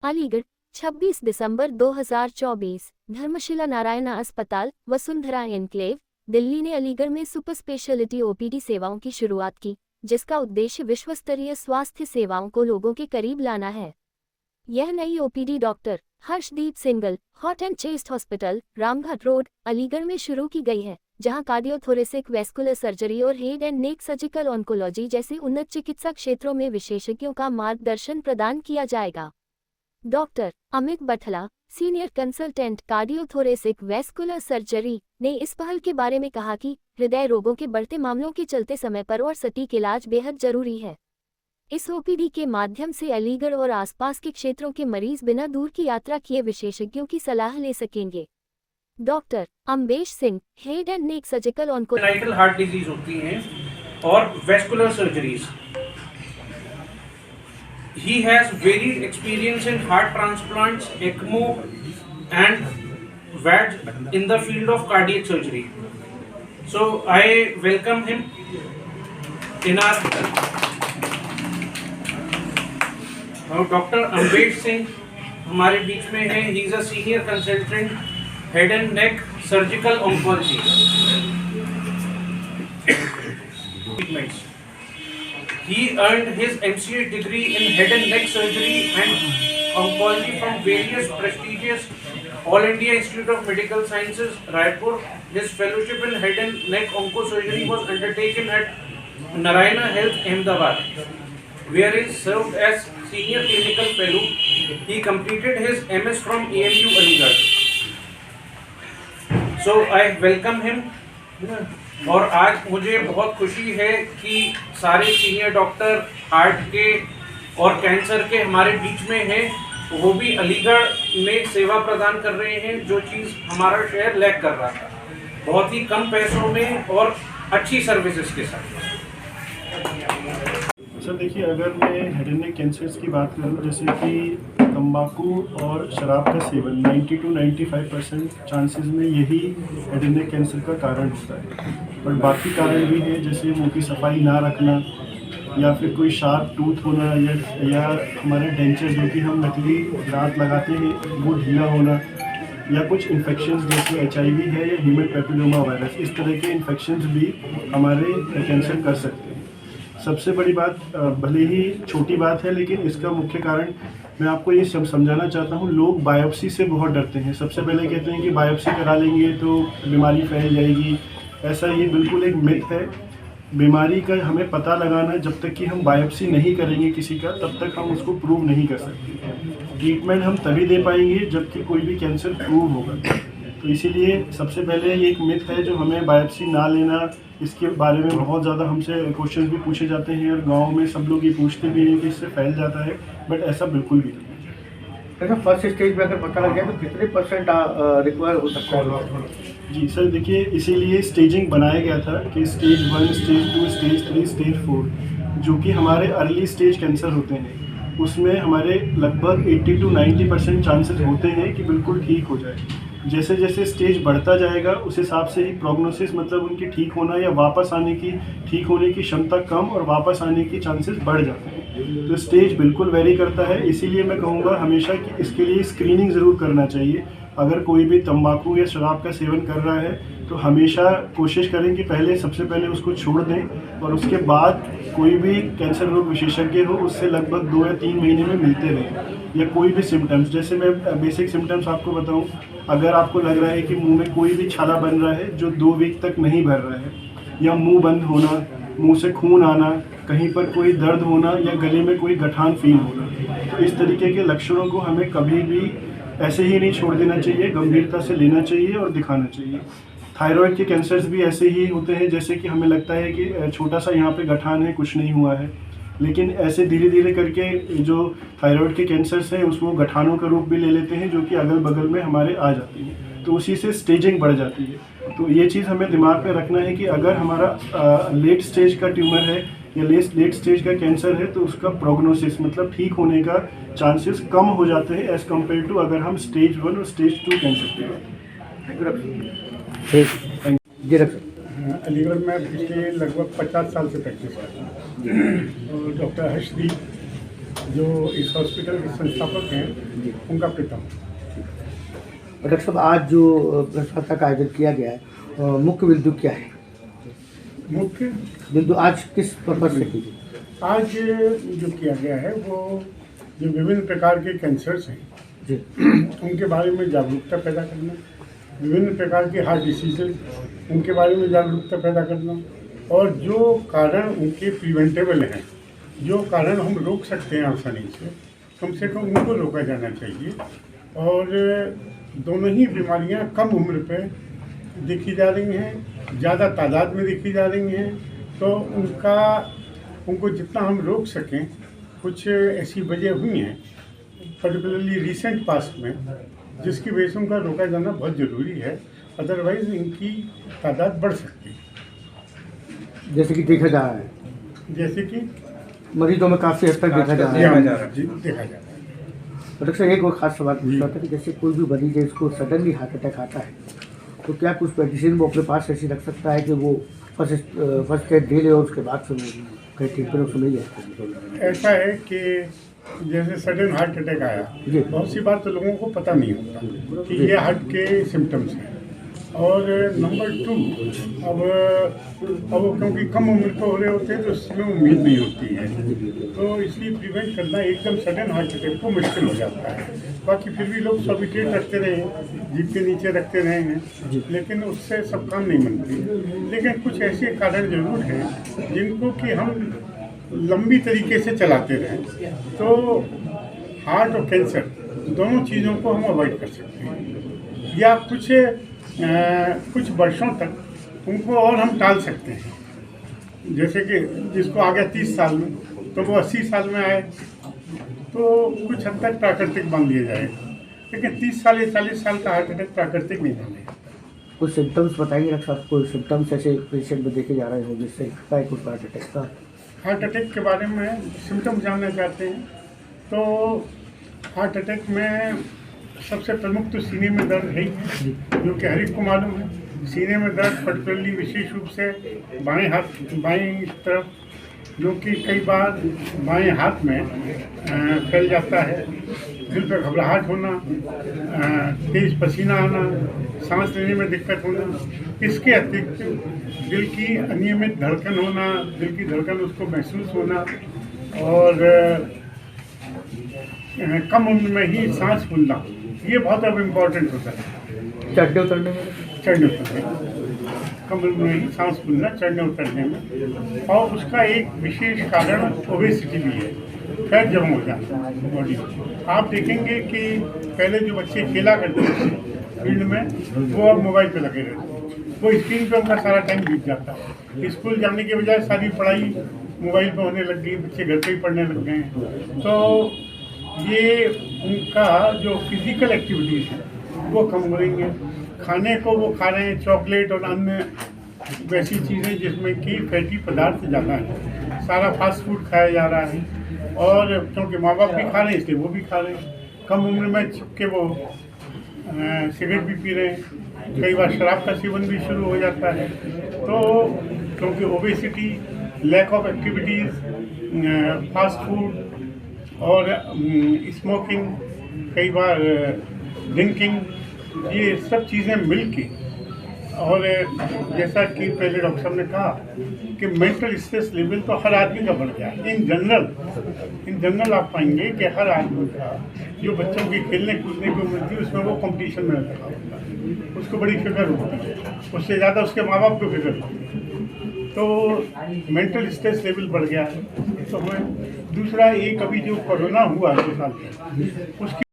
अलीगढ़ 26 दिसंबर 2024। धर्मशिला नारायणा अस्पताल वसुंधरा एनक्लेव दिल्ली ने अलीगढ़ में सुपर स्पेशलिटी ओपीडी सेवाओं की शुरुआत की, जिसका उद्देश्य विश्वस्तरीय स्वास्थ्य सेवाओं को लोगों के करीब लाना है। यह नई OPD doctor Harshdeep single heart and chest hospital, Ramghat road, Aligarh में शुरू की गई है, जहां कार्डियोथोरेसिक वेस्कुलर सर्जरी और head and neck surgical oncology जैसे उन्नत चिकित्सा क्षेत्रों में विशेषज्ञों का मार्गदर्शन प्रदान किया जाएगा। Doctor Amit Bathla, senior consultant cardiothoracic vascular surgery, ने इस पहल के बारे में कहा कि हृदय रोगों के बढ़ते मामलों के चलते समय पर और सटीक इलाज बेहद जरूरी है। इस ओपीडी के माध्यम से अलीगढ़ और आसपास के क्षेत्रों के मरीज बिना दूर की यात्रा किए विशेषज्ञों की सलाह ले सकेंगे। Doctor Ambesh Singh, head and neck surgical oncology heart disease होती हैं और vascular surgeries. He has varied experience in heart transplants, ECMO and VAD in the field of cardiac surgery. So I welcome him in our Dr. Ambesh Singh हमारे बीच में है। He is a senior consultant head and neck surgical oncology. He earned his MCA degree in head and neck surgery and oncology from various prestigious All India Institute of Medical Sciences, Raipur. His fellowship in head and neck oncosurgery was undertaken at Narayana Health, Ahmedabad, where he served as senior clinical fellow. He completed his MS from AMU Aligarh. So I welcome him. और आज मुझे बहुत खुशी है कि सारे senior doctor heart के और कैंसर के हमारे बीच में हैं, वो भी अलीगढ़ में सेवा प्रदान कर रहे हैं, जो चीज़ हमारा शहर लैक कर रहा था, बहुत ही कम पैसों में और अच्छी सर्विसेज के साथ। सर देखिए, अगर मैं हेड एंड नेक कैंसर्स की बात करूँ, जैसे कि तंबाकू और शराब का सेवन 90 to 95% चांसेस में यही हेड एंड नेक कैंसर का कारण होता है। पर बाकी कारण भी हैं, जैसे मुंह की सफाई ना रखना, या फिर कोई शार्प टूथ होना, या हमारे डेंचर जो कि हम नकली दांत लगाते हैं वो ढीला होना, या कुछ इन्फेक्शंस जैसे HIV है या ह्यूमन पैपिलोमा वायरस, इस तरह के इन्फेक्शंस भी हमारे कैंसर कर सकते हैं। सबसे बड़ी बात, भले ही छोटी बात है, लेकिन इसका मुख्य कारण मैं आपको ये समझाना चाहता हूँ। लोग बायोप्सी से बहुत डरते हैं। सबसे पहले कहते हैं कि बायोप्सी करा लेंगे तो बीमारी फैल जाएगी। ऐसा ये बिल्कुल एक मिथ है। बीमारी का हमें पता लगाना, जब तक कि हम बायोप्सी नहीं करेंगे किसी का, तब तक हम उसको प्रूव नहीं कर सकते। ट्रीटमेंट हम तभी दे पाएंगे जबकि कोई भी कैंसर प्रूव होगा। तो इसीलिए सबसे पहले ये एक मिथ है जो हमें बायोप्सी ना लेना, इसके बारे में बहुत ज़्यादा हमसे क्वेश्चन भी पूछे जाते हैं और गांव में सब लोग ये पूछते भी हैं कि इससे फैल जाता है, बट ऐसा बिल्कुल भी नहीं है। फर्स्ट स्टेज में अगर पता लग गया तो कितने % रिक्वायर हो सकता है? जी सर, देखिए इसीलिए स्टेजिंग बनाया गया था कि स्टेज 1, स्टेज 2, स्टेज 3, स्टेज 4, जो कि हमारे अर्ली स्टेज कैंसर होते हैं, उसमें हमारे लगभग 80 to 90% चांसेस होते हैं कि बिल्कुल ठीक हो जाए। जैसे जैसे स्टेज बढ़ता जाएगा उस हिसाब से ही प्रोग्नोसिस, मतलब उनकी ठीक होना या वापस आने की, ठीक होने की क्षमता कम और वापस आने की चांसेस बढ़ जाते हैं। तो स्टेज बिल्कुल वेरी करता है। इसीलिए मैं कहूँगा हमेशा कि इसके लिए स्क्रीनिंग ज़रूर करना चाहिए। अगर कोई भी तंबाकू या शराब का सेवन कर रहा है तो हमेशा कोशिश करें कि सबसे पहले उसको छोड़ दें, और उसके बाद कोई भी कैंसर रोग विशेषज्ञ हो उससे लगभग 2 या 3 महीने में मिलते रहें। या कोई भी सिम्टम्स, जैसे मैं बेसिक सिम्टम्स आपको बताऊं, अगर आपको लग रहा है कि मुंह में कोई भी छाला बन रहा है जो 2 वीक तक नहीं भर रहा है, या मुंह बंद होना, मुंह से खून आना, कहीं पर कोई दर्द होना, या गले में कोई गठान फील होना, तो इस तरीके के लक्षणों को हमें कभी भी ऐसे ही नहीं छोड़ देना चाहिए, गंभीरता से लेना चाहिए और दिखाना चाहिए। थायराइड के कैंसर्स भी ऐसे ही होते हैं, जैसे कि हमें लगता है कि छोटा सा यहाँ पे गठान है, कुछ नहीं हुआ है, लेकिन ऐसे धीरे धीरे करके जो थायराइड के कैंसर्स हैं उसको गठानों का रूप भी ले लेते हैं, जो कि अगल बगल में हमारे आ जाती हैं, तो उसी से स्टेजिंग बढ़ जाती है। तो ये चीज़ हमें दिमाग में रखना है कि अगर हमारा लेट स्टेज का ट्यूमर है या लेट स्टेज का कैंसर है तो उसका प्रोग्नोसिस, मतलब ठीक होने का चांसेस कम हो जाते हैं एज़ कम्पेयर टू अगर हम स्टेज 1 और स्टेज 2 कैंसर पे हैं। अलीगढ़ में पिछले लगभग 50 साल से प्रैक्टिस कर रहा हूँ। डॉक्टर हर्षदीप जो इस हॉस्पिटल के संस्थापक हैं उनका पिता हूँ। और डॉक्टर साहब आज जो प्रेस वार्ता का आयोजन किया गया है मुख्य बिंदु क्या है? मुख्य बिंदु आज किस पर्पज से की गई? आज जो किया गया है वो जो विभिन्न प्रकार के कैंसर्स हैं जी उनके बारे में जागरूकता पैदा करना, विभिन्न प्रकार के हार्ट डिसीजेज उनके बारे में जागरूकता पैदा करना, और जो कारण उनके प्रिवेंटेबल हैं, जो कारण हम रोक सकते हैं आसानी से कम उनको रोका जाना चाहिए। और दोनों ही बीमारियां कम उम्र पे देखी जा रही हैं, ज़्यादा तादाद में देखी जा रही हैं, तो उनको जितना हम रोक सकें, कुछ ऐसी वजह हुई हैं पर्टिकुलरली रिसेंट पास्ट में जिसकी वजह से उनका रोका जाना बहुत ज़रूरी है, अदरवाइज़ इनकी तादाद बढ़ सकती है। जैसे कि देखा जा रहा है, जैसे कि मरीजों में काफ़ी हद तक देखा जा रहा है। देखा जा रहा है। डॉक्टर साहब एक और खास सवाल पूछना था कि जैसे कोई भी मरीज है इसको सडनली हार्ट अटैक आता है, तो क्या कुछ मेडिसिन वो अपने पास ऐसी रख सकता है कि वो फर्स्ट एड दे ले और उसके बाद फिर कहीं ट्रीटमेंट उसमें नहीं जाए? ऐसा है कि जैसे सडन हार्ट अटैक आया, जी। बहुत सी बार तो लोगों को पता नहीं होता कि ये हार्ट के सिम्टम्स हैं। और नंबर 2, अब क्योंकि कम उम्र पे हो रहे होते हैं तो इसमें उम्मीद नहीं होती है, तो इसलिए प्रिवेंट करना एकदम सडन हार्ट अटैक को मुश्किल हो जाता है। बाकी फिर भी लोग सॉबिटेट रखते रहे हैं, जीभ के नीचे रखते रहे हैं, लेकिन उससे सब काम नहीं बनती। लेकिन कुछ ऐसे कारण जरूर हैं जिनको कि हम लंबी तरीके से चलाते रहें तो हार्ट और कैंसर दोनों चीज़ों को हम अवॉइड कर सकते हैं, या कुछ वर्षों तक उनको और हम टाल सकते हैं। जैसे कि जिसको आ गया 30 साल में तो वो 80 साल में आए तो कुछ हद तक प्राकृतिक मान लिया जाएगा, लेकिन 30 साल या 40 साल का हार्ट अटैक प्राकृतिक नहीं बनेगा। कुछ सिम्टम्स बताइए डॉक्टर साहब, कोई सिम्टम्स ऐसे पेशेंट में देखे जा रहे हो जिससे लगता है कुछ हार्ट अटैक का? हार्ट अटैक के बारे में सिम्टम्स जानना चाहते हैं तो हार्ट अटैक में सबसे प्रमुख तो सीने में दर्द है ही, जो कि हर एक को मालूम है। सीने में दर्द पर्टिकुलरली विशेष रूप से बाएं तरफ, जो कि कई बार बाएं हाथ में फैल जाता है। दिल पे घबराहट होना, तेज पसीना आना, सांस लेने में दिक्कत होना, इसके अतिरिक्त दिल की अनियमित धड़कन होना, दिल की धड़कन उसको महसूस होना, और कम उम्र में ही सांस फूलना, ये बहुत अब इम्पोर्टेंट होता है। चढ़ने उतरने में कम उम्र में ही सांस फूलना, चढ़ने उतरने में। और उसका एक विशेष कारण ओबेसिटी भी है, फैट जमा हो जाता है बॉडी में। आप देखेंगे कि पहले जो बच्चे खेला करते थे फील्ड में, वो अब मोबाइल पे लगे रहते हैं, वो स्क्रीन पे उनका सारा टाइम बीत जाता है। स्कूल जाने के बजाय सारी पढ़ाई मोबाइल पे होने लग गई, बच्चे घर पे ही पढ़ने लग गए हैं। तो ये उनका जो फिजिकल एक्टिविटीज़ है वो कम हो रही हैं। खाने को वो खा रहे हैं चॉकलेट और अन्य वैसी चीज़ें जिसमें कि फैटी पदार्थ ज़्यादा है, सारा फास्ट फूड खाया जा रहा है। और क्योंकि माँ बाप भी खा रहे हैं इसलिए वो भी खा रहे हैं। कम उम्र में छिपके वो सिगरेट भी पी रहे हैं, कई बार शराब का सेवन भी शुरू हो जाता है। तो क्योंकि obesity, lack of activities, fast food और स्मोकिंग, कई बार ड्रिंकिंग, ये सब चीज़ें मिलके, और जैसा कि पहले डॉक्टर साहब ने कहा कि मेंटल स्ट्रेस लेवल तो हर आदमी का बढ़ गया। इन जनरल आप पाएंगे कि हर आदमी का, जो बच्चों की खेलने कूदने की उम्र थी उसमें वो कंपटीशन में लगा होता है, उसको बड़ी फिक्र होती है, उससे ज़्यादा उसके माँ बाप को फिक्र होती है। तो मेंटल स्ट्रेस लेवल बढ़ गया है। तो हमें दूसरा, एक अभी जो कोरोना हुआ 2 साल पहले, उसकी